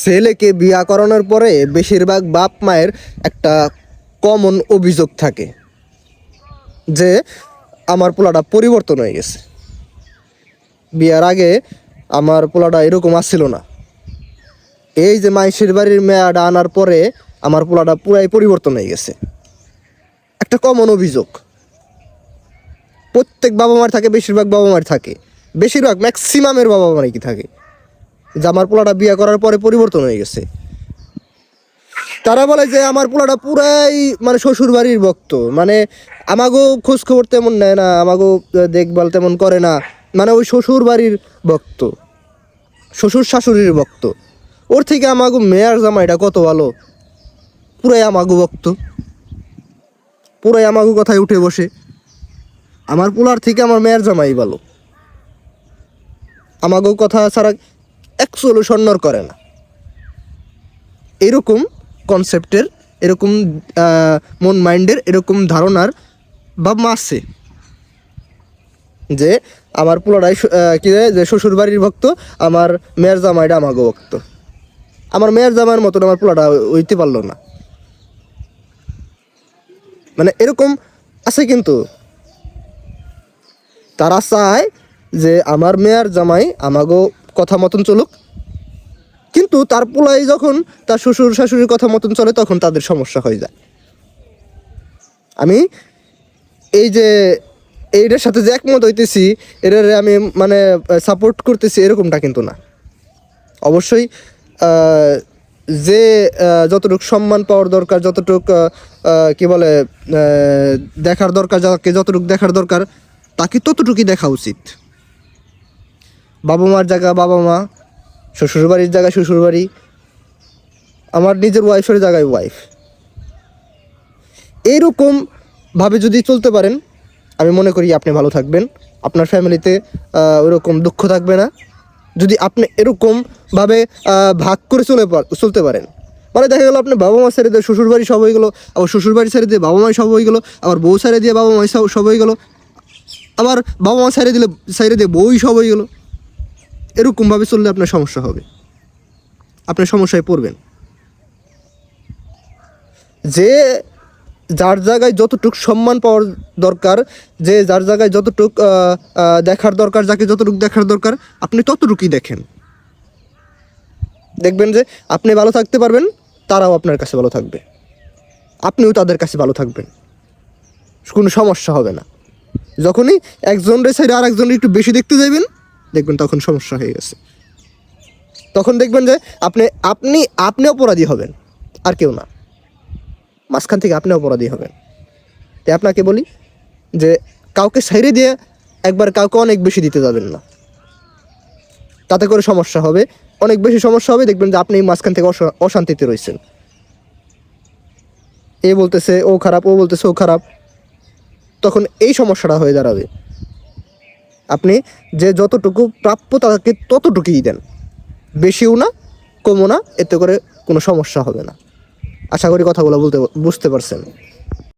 ছেলেকে বিয়া করানোর পরে বেশিরভাগ বাপ মায়ের একটা কমন অভিযোগ থাকে যে আমার পোলাটা পরিবর্তন হয়ে গেছে, বিয়ার আগে আমার পোলাটা এরকম আসছিল না, এই যে মাইশের বাড়ির মেয়াটা আনার পরে আমার পোলাটা পুরাই পরিবর্তন হয়ে গেছে। একটা কমন অভিযোগ প্রত্যেক বাবা মার থাকে, বেশিরভাগ বাবা মার থাকে, বেশিরভাগ ম্যাক্সিমামের বাবা মারই কি থাকে যে আমার পোলাটা বিয়ে করার পরে পরিবর্তন হয়ে গেছে। তারা বলে যে আমার পোলাটা পুরাই মানে শ্বশুর বাড়ির ভক্ত, মানে আমাকেও খোঁজ খবর তেমন নেয় না, আমাকেও দেখভাল তেমন করে না, মানে ওই শ্বশুর বাড়ির ভক্ত, শ্বশুর শাশুড়ির ভক্ত। ওর থেকে আমাকে মেয়ার জামাইটা কত ভালো, পুরাই আমাগো ভক্ত, পুরাই আমাগো কথায় উঠে বসে। আমার পোলার থেকে আমার মেয়ের জামাই ভালো, আমাগো কথা ছাড়া অ্যাকচুয়ালি সন্ন্যর করে না। এরকম কনসেপ্টের, এরকম মন মাইন্ডের, এরকম ধারণার বাপ মা আছে যে আমার পোলাটাই কি যে শ্বশুর বাড়ির ভক্ত, আমার মেয়ের জামাইটা আমাগো ভক্ত। আমার মেয়ের জামাইয়ের মতন আমার পোলাটা হইতে পারলো না, মানে এরকম আছে। কিন্তু তারা চায় যে আমার মেয়ের জামাই আমাগো কথা মতন চলুক, কিন্তু তার পোলাই যখন তার শ্বশুর শাশুড়ির কথা মতন চলে তখন তাদের সমস্যা হয়ে যায়। আমি এই যে এইটার সাথে যে একমত হইতেছি, এটারে আমি মানে সাপোর্ট করতেছি এরকমটা কিন্তু না। অবশ্যই যে যতটুকু সম্মান পাওয়ার দরকার, যতটুকু কি বলে দেখার দরকার, যাকে যতটুকু দেখার দরকার তাকে ততটুকুই দেখা উচিত। বাবা মার জায়গা বাবা মা, শ্বশুরবাড়ির জায়গায় শ্বশুরবাড়ি, আমার নিজের ওয়াইফের জায়গায় ওয়াইফ। এইরকমভাবে যদি চলতে পারেন আমি মনে করি আপনি ভালো থাকবেন, আপনার ফ্যামিলিতে ওরকম দুঃখ থাকবে না। যদি আপনি এরকমভাবে ভাগ করে চলতে পারেন, মানে দেখা গেলো আপনি বাবা মা ছেড়ে দিয়ে শ্বশুরবাড়ি সব হয়ে গেলো, আবার শ্বশুরবাড়ি ছেড়ে দিয়ে বাবা মাই সব হয়ে গেলো, আবার বউ ছেড়ে দিয়ে বাবা মাই সব হয়ে গেলো, আবার বাবা মা ছেড়ে দিয়ে বউই সব হয়ে গেলো। এরকমভাবে চললে আপনার সমস্যা হবে, আপনার সমস্যায় পড়বেন। যে যার জায়গায় যতটুকু সম্মান পাওয়ার দরকার, যে যার জায়গায় যতটুক দেখার দরকার, যাকে যতটুকু দেখার দরকার আপনি ততটুকুই দেখেন। দেখবেন যে আপনি ভালো থাকতে পারবেন, তারাও আপনার কাছে ভালো থাকবে, আপনিও তাদের কাছে ভালো থাকবেন, কোনো সমস্যা হবে না। যখনই একজনের সাইডে আর একজনের একটু বেশি দেখতে যাবেন দেখবেন তখন সমস্যা হয়ে গেছে। তখন দেখবেন যে আপনি অপরাধী হবেন, আর কেউ না, মাঝখান থেকে আপনি অপরাধী হবেন। তাই আপনাকে বলি যে কাউকে সাইডে দিয়ে একবার কাউকে অনেক বেশি দিতে যাবেন না, তাতে করে সমস্যা হবে, অনেক বেশি সমস্যা হবে। দেখবেন যে আপনি মাঝখান থেকে অশান্তিতে রয়েছেন, এ বলতেছে ও খারাপ, ও বলতেছে ও খারাপ, তখন এই সমস্যাটা হয়ে দাঁড়াবে। আপনি যে যতটুকু প্রাপ্য তাকে ততটুকুই দেন, বেশিও না কমও না, এতে করে কোনো সমস্যা হবে না। আশা করি কথাগুলো বুঝতে পারছেন।